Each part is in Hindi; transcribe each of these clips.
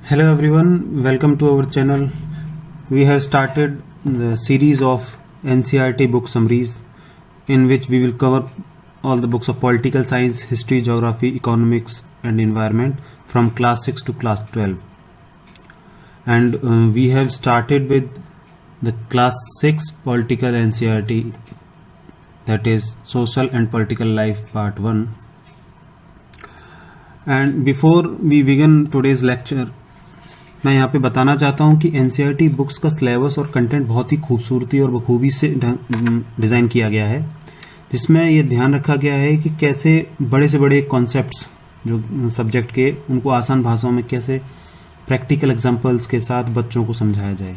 Hello everyone, welcome to our channel. We have started the series of NCERT book summaries in which we will cover all the books of political science, history, geography, economics and environment from class 6 to class 12. And we have started with the class 6 political NCERT, that is social and political life part 1. And before we begin today's lecture, मैं यहाँ पे बताना चाहता हूँ कि एनसीईआरटी बुक्स का सिलेबस और कंटेंट बहुत ही खूबसूरती और बखूबी से डिज़ाइन किया गया है, जिसमें ये ध्यान रखा गया है कि कैसे बड़े से बड़े कॉन्सेप्ट्स जो सब्जेक्ट के उनको आसान भाषाओं में कैसे प्रैक्टिकल एग्जांपल्स के साथ बच्चों को समझाया जाए.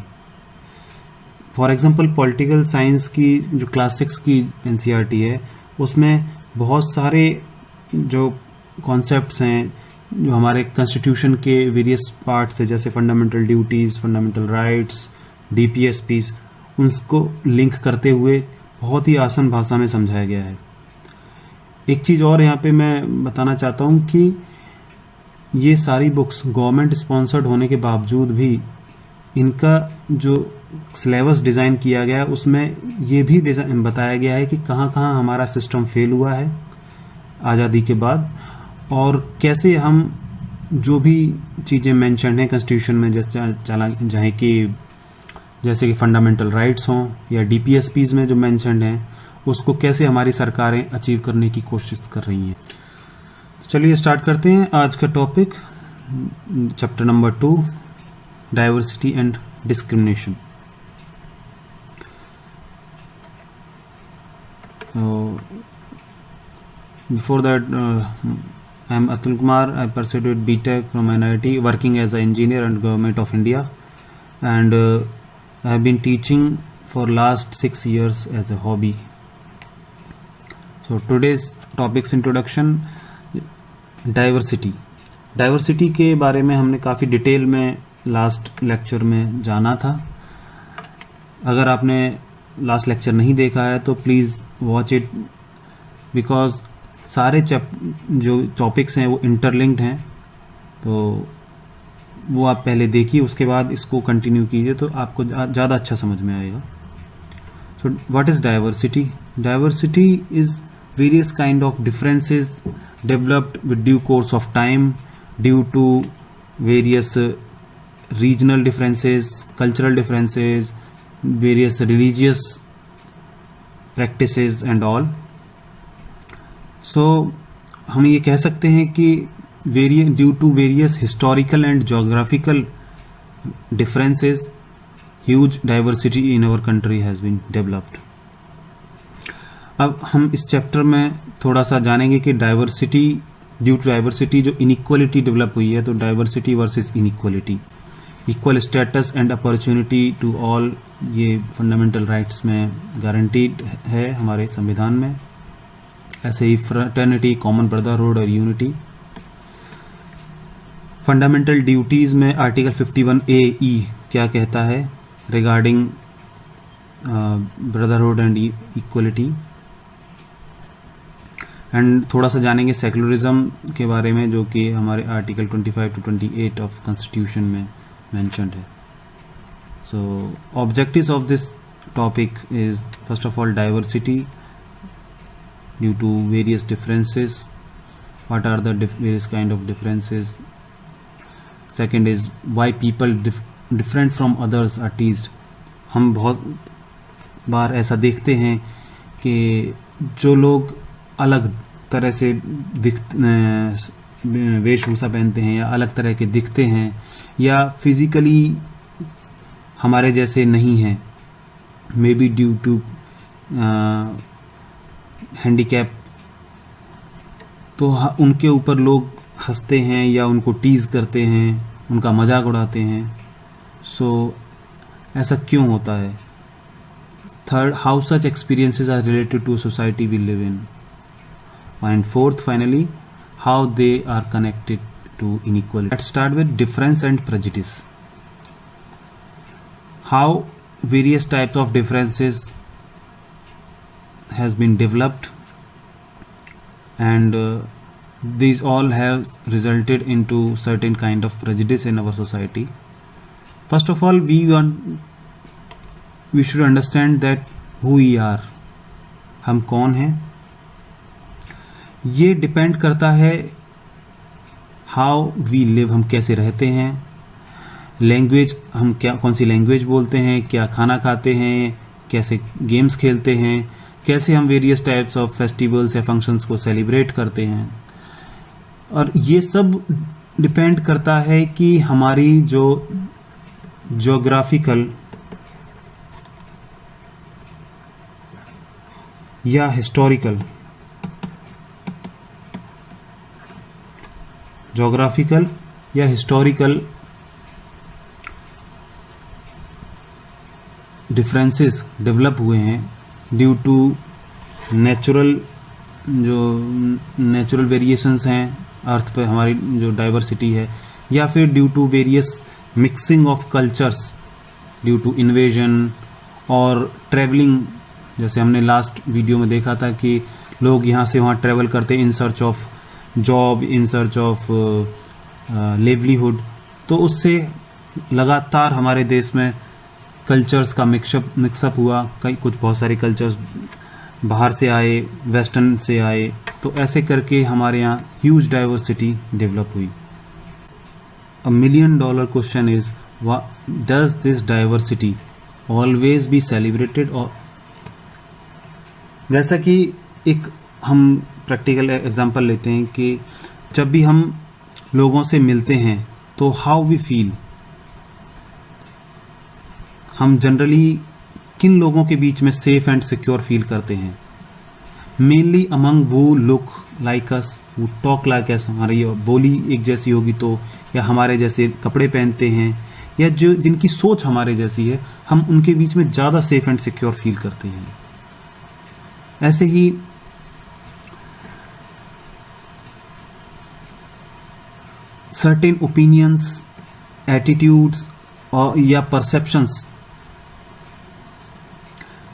फॉर एग्जांपल पॉलिटिकल साइंस की जो क्लास 6 की एनसीईआरटी है उसमें बहुत सारे जो कॉन्सेप्ट्स हैं जो हमारे कॉन्स्टिट्यूशन के वेरियस पार्ट्स है, जैसे fundamental duties, fundamental rights, DPSPs, उनको लिंक करते हुए बहुत ही आसान भाषा में समझाया गया है. एक चीज़ और यहाँ पे मैं बताना चाहता हूँ कि ये सारी बुक्स गवर्नमेंट स्पॉन्सर्ड होने के बावजूद भी इनका जो सिलेबस डिज़ाइन किया गया है उसमें ये भी डिज़ाइन बताया गया है कि कहाँ कहाँ हमारा सिस्टम फेल हुआ है आज़ादी के बाद, और कैसे हम जो भी चीज़ें मेंशन हैं कॉन्स्टिट्यूशन में जैसे कि फंडामेंटल राइट्स हों या डीपीएसपीज में जो मेंशन हैं उसको कैसे हमारी सरकारें अचीव करने की कोशिश कर रही हैं. चलिए स्टार्ट करते हैं आज का topic, chapter number 2, diversity and discrimination. Before that, I am Atul Kumar. I pursued BTech from NIT, working as an engineer and Government of India, and I have been teaching for last 6 years as a hobby. So today's topics introduction, diversity के बारे में हमने काफ़ी डिटेल में लास्ट लेक्चर में जाना था. अगर आपने लास्ट लेक्चर नहीं देखा है तो प्लीज़ वॉच इट, बिकॉज सारे जो टॉपिक्स हैं वो इंटरलिंक्ड हैं, तो वो आप पहले देखिए, उसके बाद इसको कंटिन्यू कीजिए तो आपको ज़्यादा अच्छा समझ में आएगा. So what is diversity? Diversity is various kind of differences developed with due course of time due to various regional differences, cultural differences, various religious practices and all. So हम ये कह सकते हैं कि due to various historical and geographical differences huge diversity in our country has been developed. अब हम इस चैप्टर में थोड़ा सा जानेंगे कि डाइवर्सिटी, ड्यू टू डाइवर्सिटी जो इनइक्वालिटी डेवलप हुई है, तो diversity versus inequality, equal status and opportunity to all, ये फंडामेंटल राइट्स में गारंटीड है हमारे संविधान में. ऐसे ही फ्रेटर्निटी, कॉमन ब्रदरहुड और यूनिटी. फंडामेंटल ड्यूटीज़ में आर्टिकल 51A(e) क्या कहता है regarding brotherhood and equality. And थोड़ा सा जानेंगे सेकुलरिज्म के बारे में, जो कि हमारे आर्टिकल 25 to 28 ऑफ कॉन्स्टिट्यूशन में मेंशन्ड है. So objectives of this topic is first of all diversity due to various differences. What are the various kind of differences? Second is why people different from others are teased. हम बहुत बार ऐसा देखते हैं कि जो लोग अलग तरह से वेशभूषा पहनते हैं या अलग तरह के दिखते हैं या फिजिकली हमारे जैसे नहीं हैं, may be due to handicap, तो उनके ऊपर लोग हंसते हैं या उनको टीज़ करते हैं, उनका मजाक उड़ाते हैं. सो ऐसा क्यों होता है? Third, how such experiences are related to society we live in. And fourth, finally, how they are connected to inequality. Let's start with difference and prejudice. How various types of differences has been developed, and these all have resulted into certain kind of prejudice in our society. First of all, we should understand that who we are. हम कौन हैं, ये डिपेंड करता है हाउ वी लिव, हम कैसे रहते हैं, लैंग्वेज, हम क्या कौन सी लैंग्वेज बोलते हैं, क्या खाना खाते हैं, कैसे गेम्स खेलते हैं, कैसे हम वेरियस टाइप्स ऑफ फेस्टिवल्स या फंक्शंस को सेलिब्रेट करते हैं. और ये सब डिपेंड करता है कि हमारी जो ज्योग्राफिकल या हिस्टोरिकल डिफरेंसेस डेवलप हुए हैं ड्यू टू नेचुरल वेरिएशंस हैं अर्थ पे, हमारी जो डाइवर्सिटी है, या फिर due to various mixing of cultures due to invasion और ट्रैवलिंग. जैसे हमने लास्ट वीडियो में देखा था कि लोग यहाँ से वहाँ ट्रैवल करते in search of job, in search of livelihood. तो उससे लगातार हमारे देश में कल्चर्स का मिक्सअप हुआ. बहुत सारे कल्चर्स बाहर से आए, वेस्टर्न से आए, तो ऐसे करके हमारे यहाँ ह्यूज डाइवर्सिटी डेवलप हुई. $1 million question is, does this diversity always be celebrated? और जैसा कि एक हम प्रैक्टिकल एग्जांपल लेते हैं कि जब भी हम लोगों से मिलते हैं तो हाउ वी फील, हम जनरली किन लोगों के बीच में सेफ एंड सिक्योर फील करते हैं? मेनली अमंग वो लुक लाइक अस, वो टॉक लाइक अस, हमारी बोली एक जैसी होगी तो, या हमारे जैसे कपड़े पहनते हैं, या जो जिनकी सोच हमारे जैसी है, हम उनके बीच में ज़्यादा सेफ एंड सिक्योर फील करते हैं. ऐसे ही सर्टेन ओपिनियंस, एटीट्यूड्स और या परसेप्शंस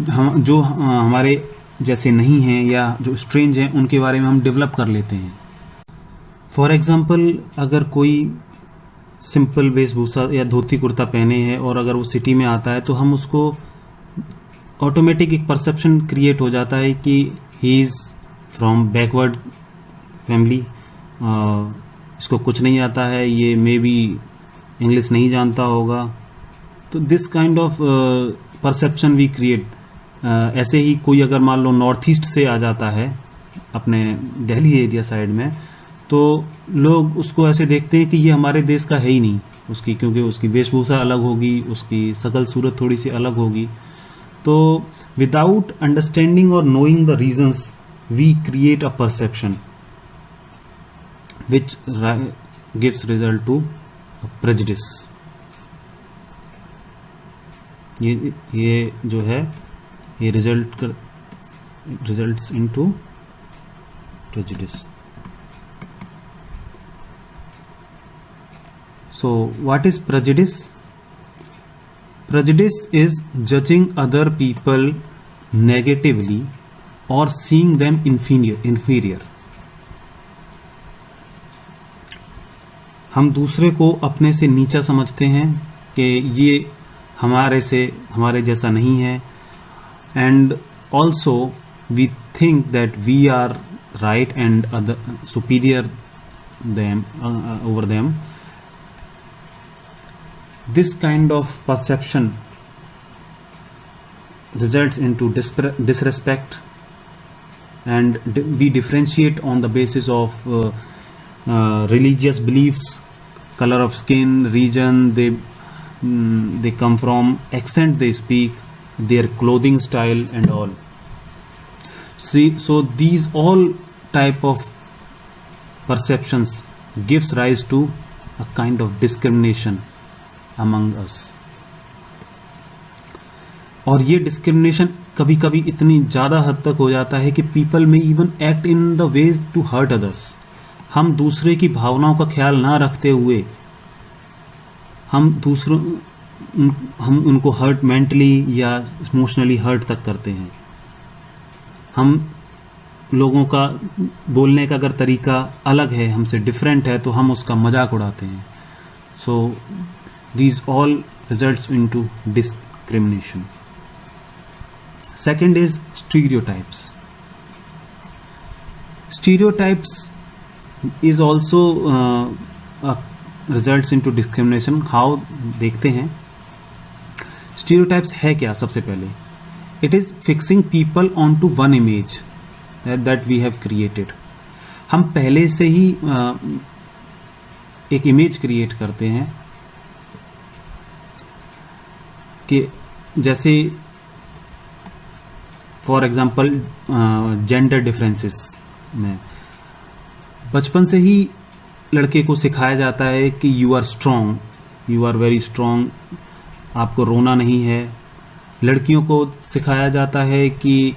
जो हमारे जैसे नहीं हैं या जो स्ट्रेंज हैं, उनके बारे में हम डेवलप कर लेते हैं. फॉर एग्जांपल, अगर कोई सिंपल वेशभूषा या धोती कुर्ता पहने है और अगर वो सिटी में आता है तो हम उसको ऑटोमेटिक एक परसेप्शन क्रिएट हो जाता है कि he is from backward family, इसको कुछ नहीं आता है, ये मे बी इंग्लिश नहीं जानता होगा. तो this kind of perception we create. ऐसे ही कोई अगर मान लो नॉर्थ ईस्ट से आ जाता है अपने दिल्ली एरिया साइड में, तो लोग उसको ऐसे देखते हैं कि ये हमारे देश का है ही नहीं, क्योंकि उसकी वेशभूषा अलग होगी, उसकी शकल सूरत थोड़ी सी अलग होगी. तो विदाउट अंडरस्टैंडिंग और knowing the reasons we create a perception which gives result to prejudice. ये जो है ये results into prejudice. So what is prejudice? Prejudice is judging other people negatively or seeing them inferior. हम दूसरे को अपने से नीचा समझते हैं कि ये हमारे जैसा नहीं है, and also we think that we are right and superior over them. This kind of perception results into disrespect, and we differentiate on the basis of religious beliefs, color of skin, region they come from, accent they speak, their clothing style and all. See, so these all type of perceptions gives rise to a kind of discrimination among us. और ये डिस्क्रिमिनेशन कभी कभी इतनी ज़्यादा हद तक हो जाता है कि people may even act in the ways to hurt others. हम दूसरे की भावनाओं का ख्याल ना रखते हुए हम उनको हर्ट मेंटली या इमोशनली हर्ट तक करते हैं. हम लोगों का बोलने का अगर तरीका अलग है, हमसे डिफरेंट है, तो हम उसका मजाक उड़ाते हैं. So these all results into discrimination. Second is stereotypes. Stereotypes is also results into discrimination. How देखते हैं. Stereotypes है क्या? सबसे पहले it is fixing people onto one image that we have created. हम पहले से ही एक इमेज क्रिएट करते हैं कि जैसे फॉर एग्जाम्पल जेंडर डिफरेंसेस में बचपन से ही लड़के को सिखाया जाता है कि you are strong, you are very strong, आपको रोना नहीं है. लड़कियों को सिखाया जाता है कि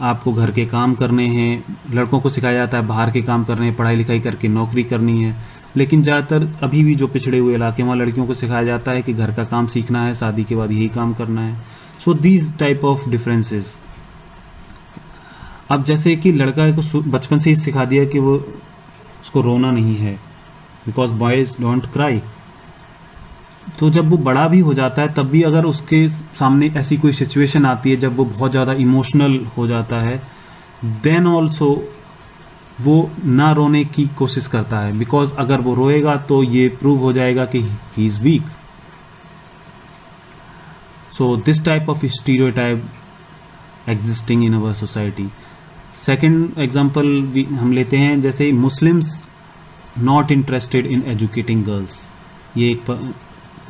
आपको घर के काम करने हैं. लड़कों को सिखाया जाता है बाहर के काम करने हैं, पढ़ाई लिखाई करके नौकरी करनी है. लेकिन ज़्यादातर अभी भी जो पिछड़े हुए इलाके वहाँ लड़कियों को सिखाया जाता है कि घर का काम सीखना है, शादी के बाद यही काम करना है. So these type of differences. अब जैसे कि लड़का को बचपन से ही सिखा दिया कि वो उसको रोना नहीं है, बिकॉज बॉयज डोंट क्राई. तो जब वो बड़ा भी हो जाता है तब भी अगर उसके सामने ऐसी कोई सिचुएशन आती है जब वो बहुत ज़्यादा इमोशनल हो जाता है, देन ऑल्सो वो ना रोने की कोशिश करता है, बिकॉज अगर वो रोएगा तो ये प्रूव हो जाएगा कि he is week. So this type of stereotype existing in our society. Second example हम लेते हैं, जैसे Muslims not interested in educating girls. ये एक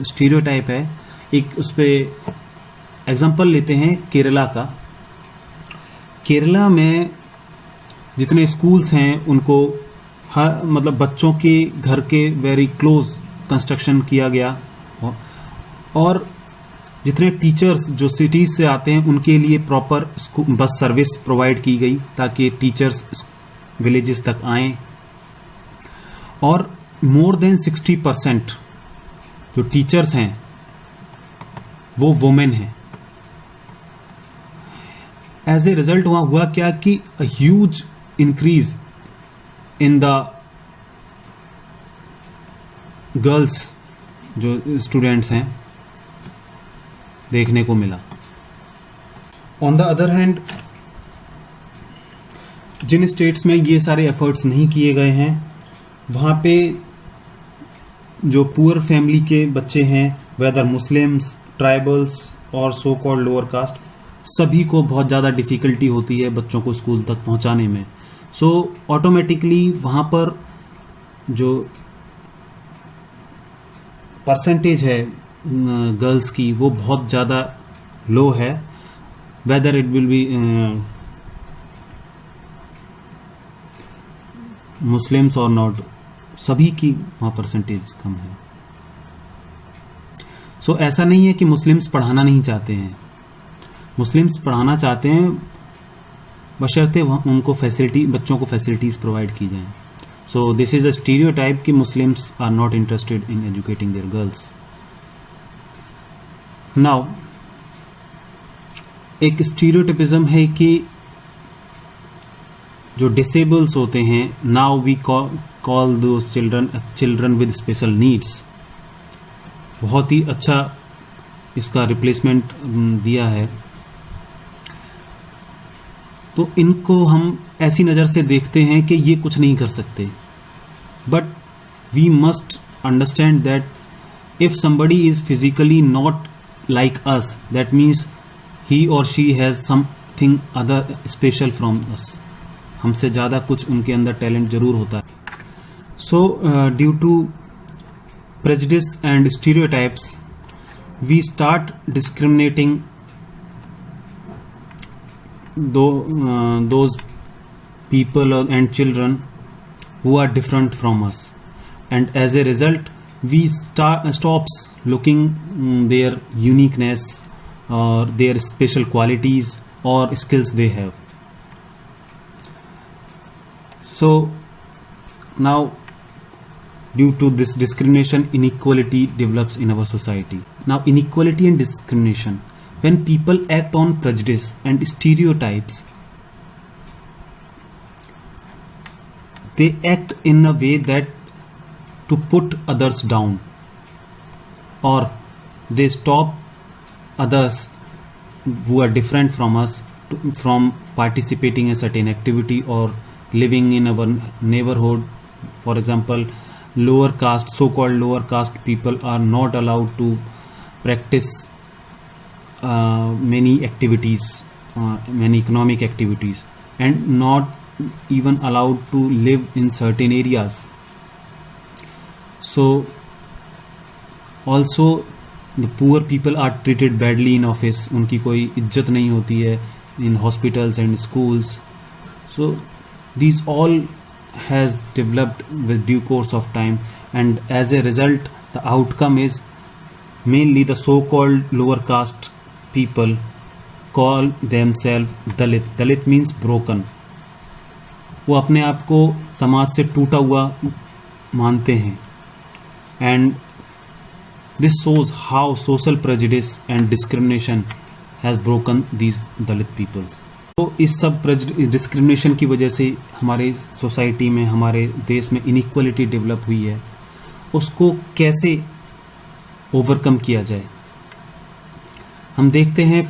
स्टीरियोटाइप है. एक उस पर एग्जाम्पल लेते हैं केरला का. केरला में जितने स्कूल्स हैं उनको हर मतलब बच्चों के घर के वेरी क्लोज कंस्ट्रक्शन किया गया, और जितने टीचर्स जो सिटीज़ से आते हैं उनके लिए प्रॉपर बस सर्विस प्रोवाइड की गई ताकि टीचर्स विलेजेस तक आएं. और मोर देन 60% जो टीचर्स हैं वो वुमेन हैं. एज ए रिजल्ट वहाँ हुआ क्या कि a huge increase in the girls जो स्टूडेंट्स हैं देखने को मिला. ऑन द अदर हैंड जिन स्टेट्स में ये सारे एफर्ट्स नहीं किए गए हैं वहाँ पे जो पुअर फैमिली के बच्चे हैं, वेदर मुस्लिम्स, ट्राइबल्स और सो कॉल्ड लोअर कास्ट, सभी को बहुत ज़्यादा डिफ़िकल्टी होती है बच्चों को स्कूल तक पहुँचाने में. सो ऑटोमेटिकली वहाँ पर जो परसेंटेज है गर्ल्स की वो बहुत ज़्यादा लो है, whether it will be Muslims और नॉट, सभी की वहाँ परसेंटेज कम है. सो ऐसा नहीं है कि मुस्लिम्स पढ़ाना नहीं चाहते हैं, मुस्लिम्स पढ़ाना चाहते हैं बशर्ते उनको फैसिलिटी, बच्चों को फैसिलिटीज़ प्रोवाइड की जाएं. So this is a stereotype कि Muslims are not interested in educating their girls. Now एक स्टीरियोटिपिज्म है कि जो डिसेबल्स होते हैं, now we call those children with special needs. बहुत ही अच्छा इसका रिप्लेसमेंट दिया है. तो इनको हम ऐसी नज़र से देखते हैं कि ये कुछ नहीं कर सकते, but we must understand that if somebody is physically not like us, that means he or she has something other special from us. हमसे ज़्यादा कुछ उनके अंदर टैलेंट जरूर होता है. So due to prejudice and stereotypes, we start discriminating those people and children who are different from us, and as a result we stops looking their uniqueness or their special qualities or skills they have. So now due to this discrimination, inequality develops in our society. Now inequality and discrimination, when people act on prejudice and stereotypes, they act in a way that to put others down, or they stop others who are different from us from participating in certain activity or living in our neighborhood. For example, lower caste, so-called lower caste people are not allowed to practice many activities, many economic activities, and not even allowed to live in certain areas. So also the poor people are treated badly in office, उनकी कोई इज्जत नहीं होती है in hospitals and schools. So these all has developed with due course of time, and as a result the outcome is mainly the so-called lower caste people call themselves Dalit. Dalit means broken. वो अपने आप को समाज से टूटा हुआ मानते हैं, and this shows how social prejudice and discrimination has broken these Dalit peoples. तो इस सब डिस्क्रिमिनेशन की वजह से हमारे सोसाइटी में, हमारे देश में इनइक्वालिटी डेवलप हुई है. उसको कैसे ओवरकम किया जाए, हम देखते हैं.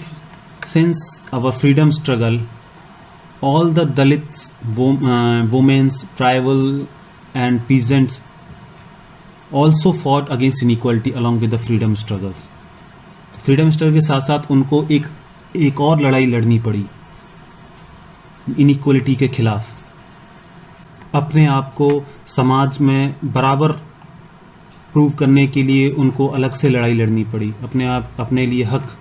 Since our freedom struggle, all the Dalits, women's, tribal and peasants also fought against inequality along with the freedom struggles. Freedom struggle के साथ साथ उनको एक और लड़ाई लड़नी पड़ी इनइक्वालिटी के खिलाफ. अपने आप को समाज में बराबर प्रूव करने के लिए उनको अलग से लड़ाई लड़नी पड़ी. अपने लिए हक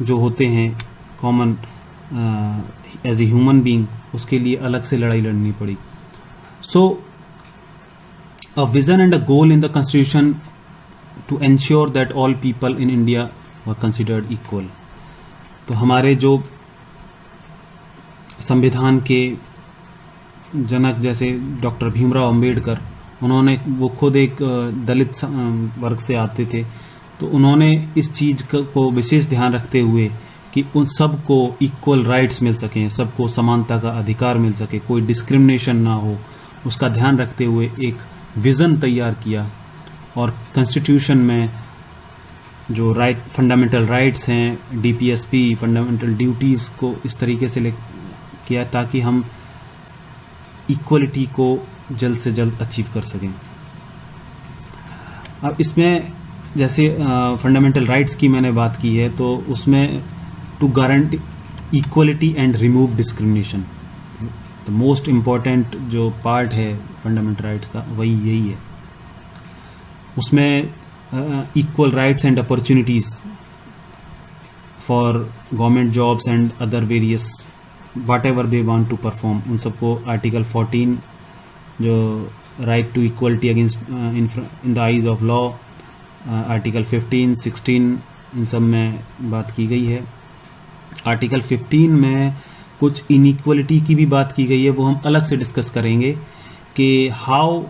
जो होते हैं common as a human being, उसके लिए अलग से लड़ाई लड़नी पड़ी. So a vision and a goal in the constitution to ensure that all people in India were considered equal. तो हमारे जो संविधान के जनक जैसे डॉक्टर भीमराव अंबेडकर, वो खुद एक दलित वर्ग से आते थे. तो उन्होंने इस चीज़ को विशेष ध्यान रखते हुए कि उन सबको इक्वल राइट्स मिल सकें, सबको समानता का अधिकार मिल सके, कोई डिस्क्रिमिनेशन ना हो, उसका ध्यान रखते हुए एक विज़न तैयार किया. और कॉन्स्टिट्यूशन में जो फंडामेंटल राइट्स हैं, डीपीएसपी, फंडामेंटल ड्यूटीज़ को इस तरीके से किया ताकि हम इक्वलिटी को जल्द से जल्द अचीव कर सकें. अब इसमें जैसे फंडामेंटल राइट्स की मैंने बात की है, तो उसमें to guarantee equality and remove discrimination, the most important जो पार्ट है फंडामेंटल राइट्स का वही यही है. उसमें equal rights and opportunities for government jobs and other various whatever they want to perform, उन सबको आर्टिकल 14 जो right to equality against in the eyes of law, article 15, 16 इन सब में बात की गई है. आर्टिकल 15 में कुछ इनइक्वलिटी की भी बात की गई है, वो हम अलग से डिस्कस करेंगे कि how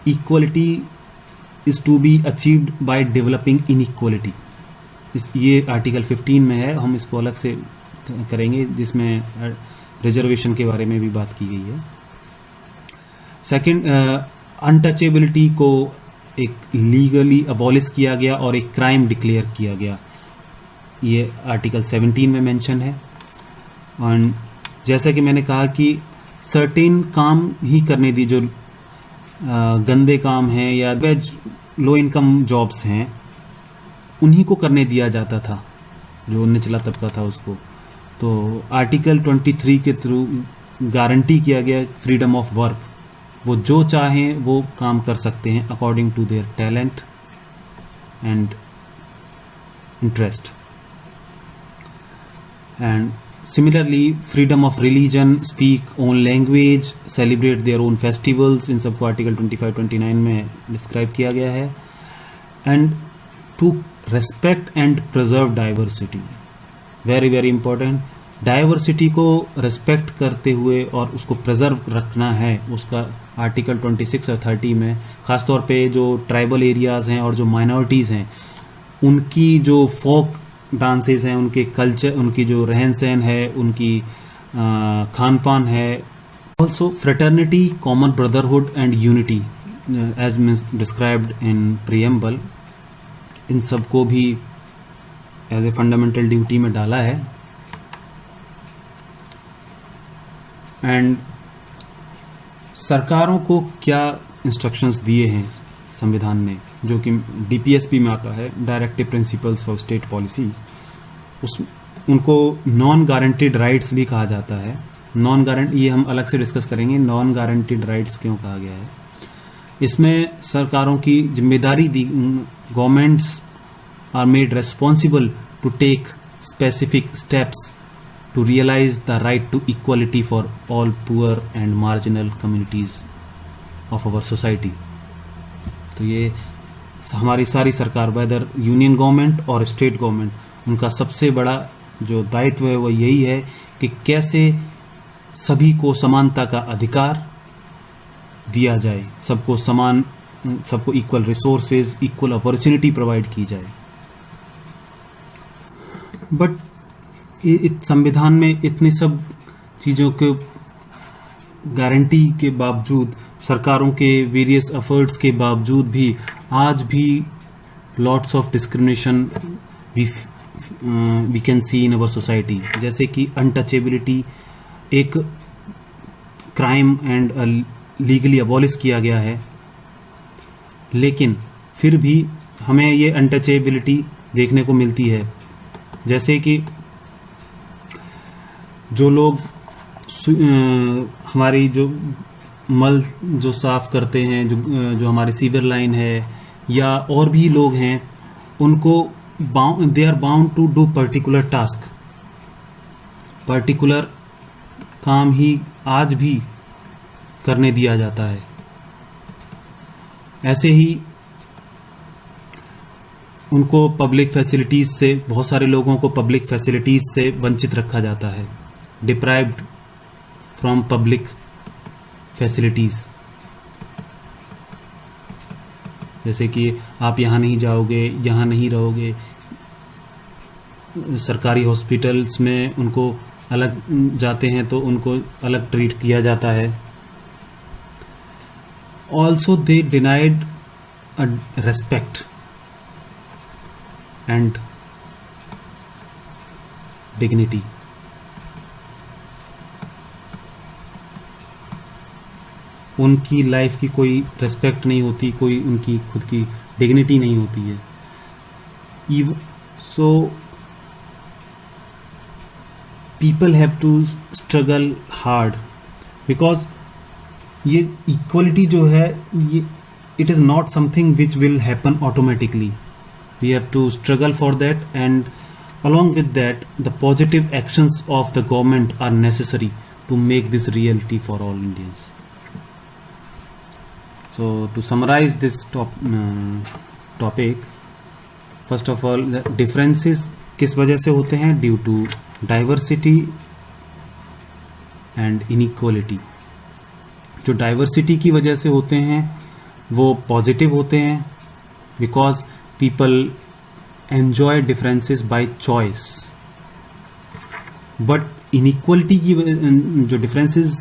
equality is to be achieved by developing inequality. ये आर्टिकल 15 में है, हम इसको अलग से करेंगे, जिसमें रिजर्वेशन के बारे में भी बात की गई है. सेकंड, अनटचेबिलिटी को एक लीगली अबॉलिश किया गया और एक क्राइम डिक्लेयर किया गया, ये आर्टिकल 17 में मेंशन है. और जैसा कि मैंने कहा कि सर्टेन काम ही करने दी, जो गंदे काम हैं या लो इनकम जॉब्स हैं, उन्हीं को करने दिया जाता था, जो निचला तबका था उसको. तो आर्टिकल 23 के थ्रू गारंटी किया गया फ्रीडम ऑफ वर्क, वो जो चाहें वो काम कर सकते हैं according to their talent and interest. And similarly freedom of religion, speak own language, celebrate their own festivals, इन सबको आर्टिकल 25-29 में डिस्क्राइब किया गया है. And to respect and preserve diversity, very very important. Diversity को रेस्पेक्ट करते हुए और उसको प्रिजर्व रखना है, उसका आर्टिकल 26 और 30 में ख़ासतौर पे जो ट्राइबल एरियाज़ हैं और जो माइनॉरिटीज़ हैं, उनकी जो फोक डांसेस हैं, उनके कल्चर, उनकी जो रहन सहन है, उनकी खान पान है, Also, fraternity, common brotherhood, and unity, as described in preamble, इन सबको भी एज ए फंडामेंटल ड्यूटी में डाला है. एंड सरकारों को क्या इंस्ट्रक्शंस दिए हैं संविधान ने, जो कि डीपीएसपी में आता है, directive principles for state policies, उस उनको नॉन गारंटीड राइट्स भी कहा जाता है. नॉन गारंटी, ये हम अलग से डिस्कस करेंगे नॉन गारंटीड राइट्स क्यों कहा गया है. इसमें सरकारों की जिम्मेदारी दी, governments are made responsible to take specific steps to realize the right to equality for all poor and marginal communities of our society. तो ये हमारी सारी सरकार, वेदर यूनियन गवर्नमेंट और स्टेट गवर्नमेंट, उनका सबसे बड़ा जो दायित्व है वो यही है कि कैसे सभी को समानता का अधिकार दिया जाए, सबको समान, सबको equal resources, equal opportunity provide की जाए. बट संविधान में इतनी सब चीज़ों के गारंटी के बावजूद, सरकारों के वेरियस एफर्ट्स के बावजूद भी आज भी lots of discrimination we can see in our society. जैसे कि अनटचेबिलिटी एक क्राइम एंड लीगली अबॉलिश किया गया है, लेकिन फिर भी हमें ये अनटचेबिलिटी देखने को मिलती है. जैसे कि जो लोग हमारी जो मल जो साफ करते हैं, जो हमारे सीवर लाइन है, या और भी लोग हैं, उनको they are bound to do particular task, particular काम ही आज भी करने दिया जाता है. ऐसे ही उनको पब्लिक फैसिलिटीज से, बहुत सारे लोगों को पब्लिक फैसिलिटीज से वंचित रखा जाता है, डिप्राइव्ड फ्रॉम पब्लिक फैसिलिटीज. जैसे कि आप यहाँ नहीं जाओगे, यहाँ नहीं रहोगे. सरकारी हॉस्पिटल्स में उनको अलग जाते हैं तो उनको अलग ट्रीट किया जाता है. Also they denied respect and dignity. उनकी लाइफ की कोई रेस्पेक्ट नहीं होती, कोई उनकी खुद की डिग्निटी नहीं होती है. So people have to struggle hard, because ये इक्वलिटी जो है, ये it is not something which will happen automatically. We have to struggle for that, and along with that the positive actions of the government are necessary to make this reality for all Indians. So to summarize this topic, first of all, the differences किस वजह से होते हैं? Due to diversity and inequality. जो डाइवर्सिटी की वजह से होते हैं वो पॉजिटिव होते हैं, because people enjoy differences by choice. But inequality की जो डिफरेंसेस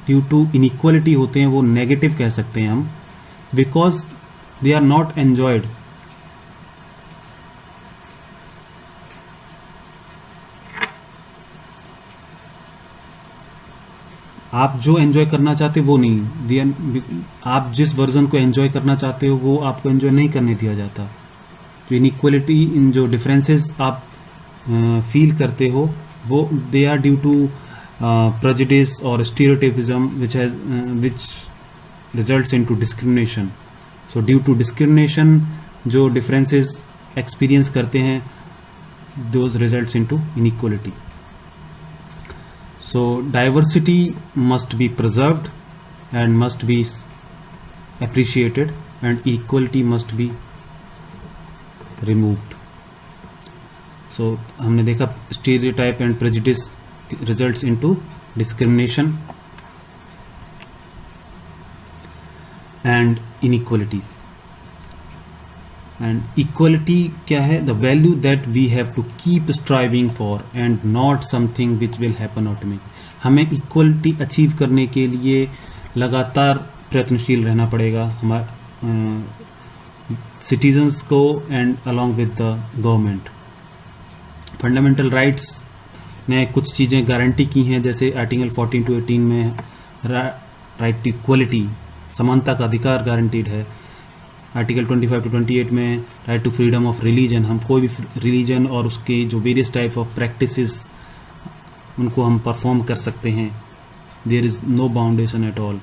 ड्यू टू इनइक्वालिटी होते हैं वो नेगेटिव कह सकते हैं हम, because they are not enjoyed. आप जो एंजॉय करना चाहते हो वो नहीं, आप जिस वर्जन को एंजॉय करना चाहते हो वो आपको एंजॉय नहीं करने दिया जाता. जो इनइक्वालिटी, इन जो डिफरेंसेस आप फील करते हो वो they are due to prejudice or stereotypism which results into discrimination. So due to discrimination जो differences experience करते हैं, those results into inequality. So diversity must be preserved and must be appreciated, and equality must be removed. So हमने देखा stereotype and prejudice results into discrimination and inequalities. And equality क्या है? The value that we have to keep striving for and not something which will happen automatic. हमें इक्वलिटी अचीव करने के लिए लगातार प्रयत्नशील रहना पड़ेगा हमारे सिटीजन्स को and along with the government. Fundamental rights ने कुछ चीज़ें गारंटी की हैं, जैसे आर्टिकल 14 to 18 में राइट टू इक्वलिटी, समानता का अधिकार गारंटीड है। आर्टिकल 25 to 28 में right to freedom of religion, हम कोई भी रिलीजन और उसके जो वेरियस टाइप ऑफ प्रैक्टिसेस उनको हम परफॉर्म कर सकते हैं। There is no boundation at all,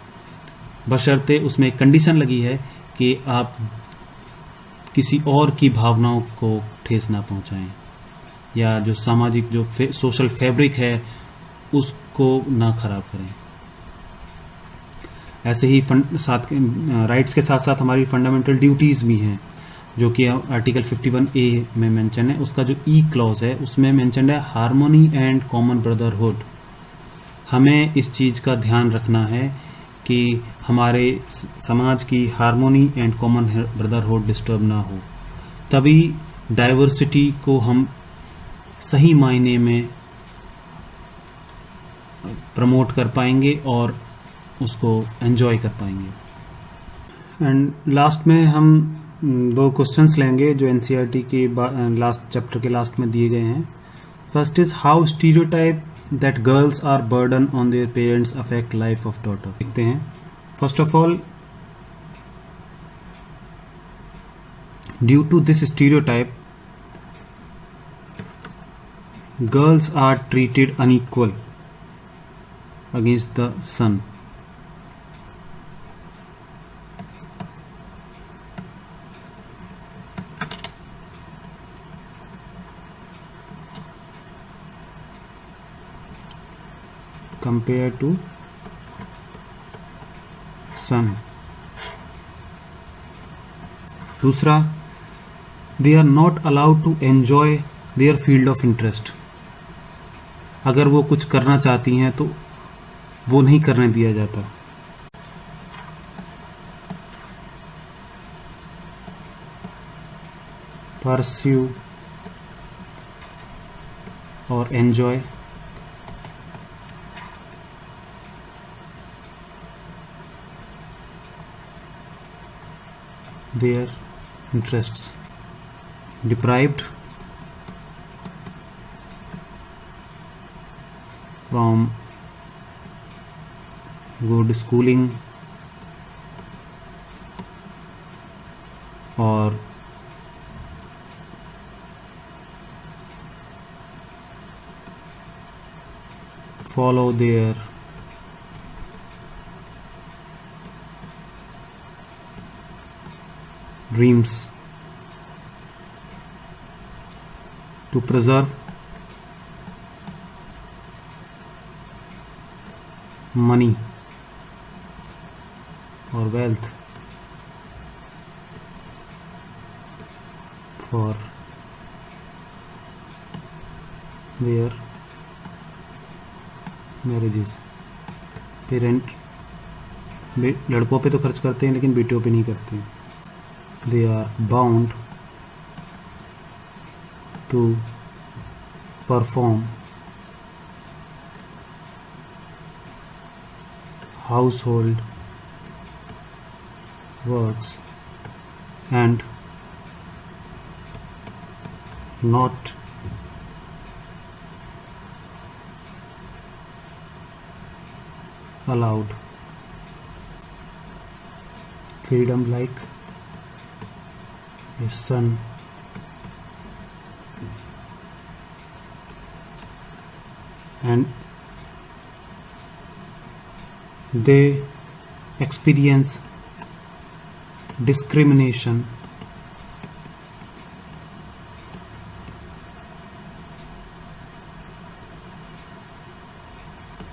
बशर्ते उसमें एक कंडीशन लगी है कि आप किसी और की भावनाओं को ठेस ना पहुंचाएं या जो सामाजिक जो सोशल फैब्रिक है उसको ना खराब करें। ऐसे ही राइट्स के साथ साथ हमारी फंडामेंटल ड्यूटीज़ भी हैं, जो कि आर्टिकल 51A में मेंशन है। उसका जो ई क्लॉज है उसमें मेंशन है हार्मोनी एंड कॉमन ब्रदरहुड। हमें इस चीज़ का ध्यान रखना है कि हमारे समाज की harmony and common brotherhood disturb ना हो, तभी डाइवर्सिटी को हम सही मायने में प्रमोट कर पाएंगे और उसको एंजॉय कर पाएंगे। एंड लास्ट में हम 2 क्वेश्चंस लेंगे जो एनसीईआरटी के लास्ट चैप्टर के लास्ट में दिए गए हैं। First is how stereotype that girls are burden on their parents affect life of daughter. देखते हैं। First of all, due to this stereotype girls are treated unequal against the son. Compared to son. दूसरा, they are not allowed to enjoy their field of interest. अगर वो कुछ करना चाहती हैं तो वो नहीं करने दिया जाता। Pursue और enjoy their interests. Deprived from good schooling or follow their dreams to preserve money or wealth for their marriages. Parent लड़कों पे तो खर्च करते हैं लेकिन बेटियों पे नहीं करते। They are bound to perform household works and not allowed freedom like a son. And they experience discrimination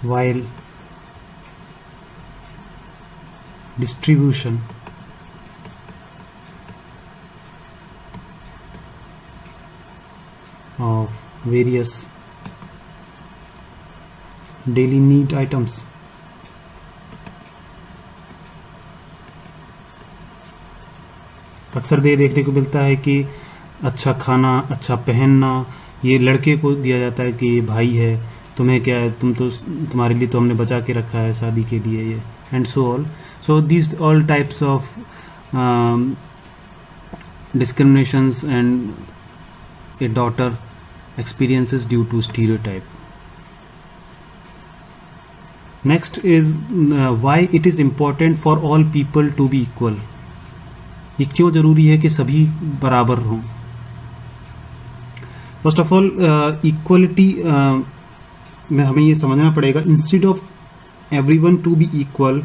while distribution of various daily need items. अक्सर देखने को मिलता है कि अच्छा खाना, अच्छा पहनना ये लड़के को दिया जाता है कि ये भाई है, तुम्हें क्या है, तुम्हारे लिए तो हमने बचा के रखा है शादी के लिए, ये and so all. So these all types of discriminations and a daughter experiences due to stereotype. Next is why it is important for all people to be equal. ये क्यों जरूरी है कि सभी बराबर हों? फर्स्ट ऑफ ऑल इक्वलिटी में हमें ये समझना पड़ेगा, instead of everyone to be equal,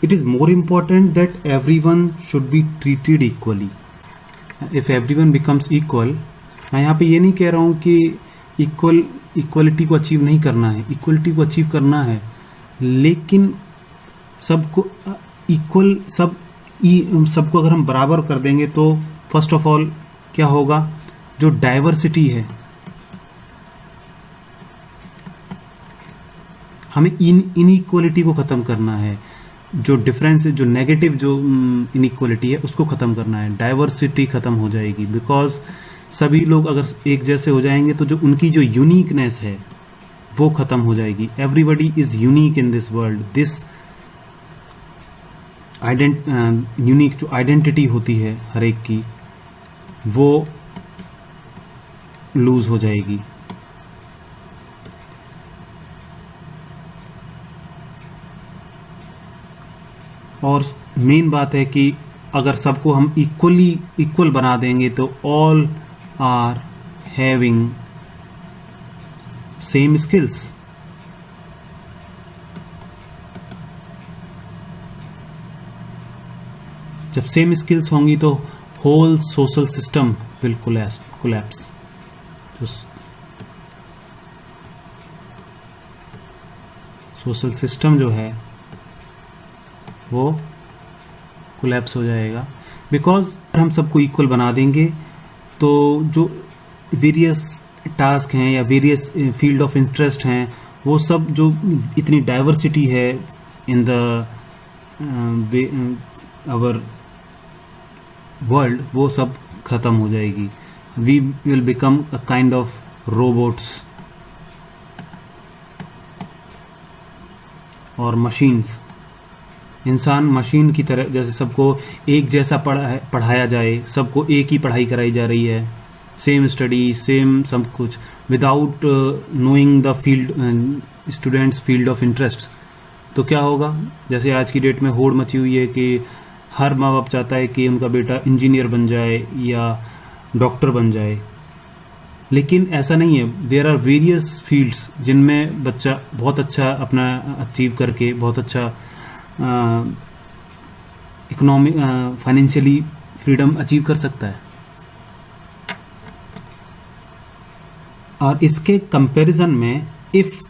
it is more important that everyone should be treated equally. If everyone becomes equal, मैं यहाँ पे ये नहीं कह रहा हूँ कि इक्वलिटी को अचीव नहीं करना है, इक्वलिटी को अचीव करना है, लेकिन सबको इक्वल सबको अगर हम बराबर कर देंगे तो फर्स्ट ऑफ ऑल क्या होगा, जो डाइवर्सिटी है, हमें इनइक्वलिटी को खत्म करना है, जो डिफरेंस है, जो नेगेटिव जो इनइक्वलिटी है उसको खत्म करना है, डाइवर्सिटी खत्म हो जाएगी. बिकॉज सभी लोग अगर एक जैसे हो जाएंगे तो जो उनकी जो यूनिकनेस है वो खत्म हो जाएगी. Everybody is unique in this world. This unique जो आइडेंटिटी होती है हर एक की, वो लूज हो जाएगी. और मेन बात है कि अगर सबको हम इक्वल बना देंगे तो all are having same skills. जब सेम स्किल्स होंगी तो whole social system will collapse. Social system जो है वो कोलैप्स हो जाएगा. बिकॉज हम सबको इक्वल बना देंगे तो जो वेरियस टास्क हैं या वेरियस फील्ड ऑफ इंटरेस्ट हैं, वो सब जो इतनी डाइवर्सिटी है इन द आवर वर्ल्ड, वो सब खत्म हो जाएगी. We will become a kind of robots और मशीन्स. इंसान मशीन की तरह, जैसे सबको एक जैसा पढ़ाया जाए, सबको एक ही पढ़ाई कराई जा रही है, सेम स्टडी, सेम सब कुछ, without knowing the field, students field of interest. तो क्या होगा, जैसे आज की डेट में होड़ मची हुई है कि हर माँ बाप चाहता है कि उनका बेटा इंजीनियर बन जाए या डॉक्टर बन जाए, लेकिन ऐसा नहीं है. देयर आर वेरियस फील्ड्स जिनमें बच्चा बहुत अच्छा अपना अचीव करके बहुत अच्छा इकोनॉमिक फाइनेंशियली फ्रीडम अचीव कर सकता है. और इसके कंपैरिजन में if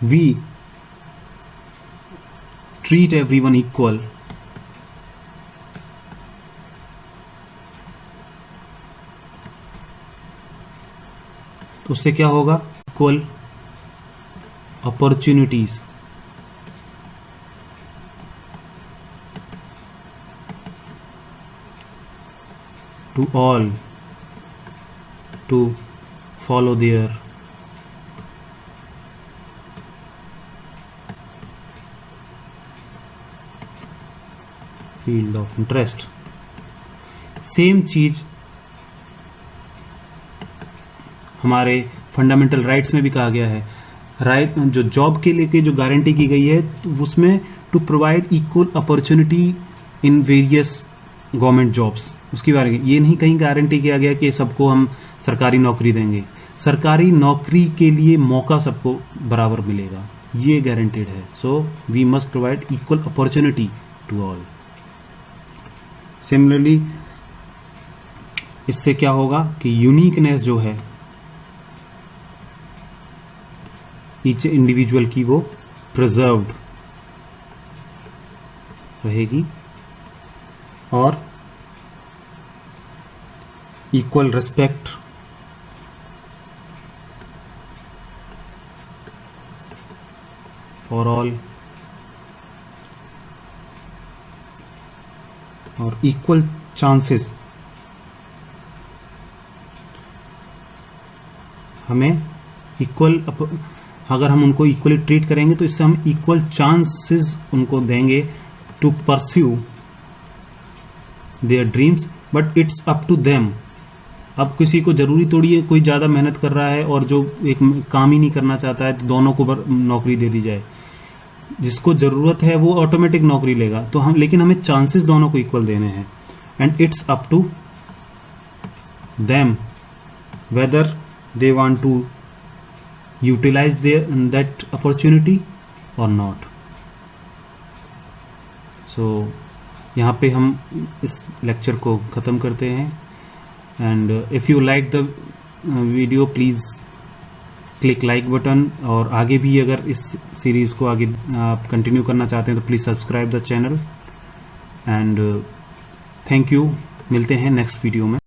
we treat everyone equal, तो उससे क्या होगा, equal opportunities to all to follow their field of interest. Same चीज हमारे फंडामेंटल राइट्स में भी कहा गया है. राइट, जो जॉब के लिए जो गारंटी की गई है उसमें to provide equal opportunity in various government jobs, उसके बारे में ये नहीं कहीं गारंटी किया गया कि सबको हम सरकारी नौकरी देंगे. सरकारी नौकरी के लिए मौका सबको बराबर मिलेगा, ये गारंटेड है. So we must provide equal opportunity to all. Similarly इससे क्या होगा कि यूनिकनेस जो है ईच इंडिविजुअल की वो प्रिजर्व्ड रहेगी और इक्वल रिस्पेक्ट फॉर ऑल और इक्वल चांसेस हमें इक्वल, अगर हम उनको इक्वली ट्रीट करेंगे तो इससे हम इक्वल चांसेस उनको देंगे to pursue their dreams, but it's up to them. अब किसी को जरूरी थोड़ी है, कोई ज़्यादा मेहनत कर रहा है और जो एक काम ही नहीं करना चाहता है तो दोनों को नौकरी दे दी जाए। जिसको ज़रूरत है वो ऑटोमेटिक नौकरी लेगा। तो हम, लेकिन हमें चांसेस दोनों को इक्वल देने हैं, and it's up to them whether they want to utilise that opportunity और नॉट। सो यहाँ पे हम इस लेक्चर को ख़त्म करते हैं। And if you like the video please click like button, और आगे भी अगर इस सीरीज़ को आगे आप कंटिन्यू करना चाहते हैं तो please subscribe the channel. And thank you, मिलते हैं नेक्स्ट वीडियो में।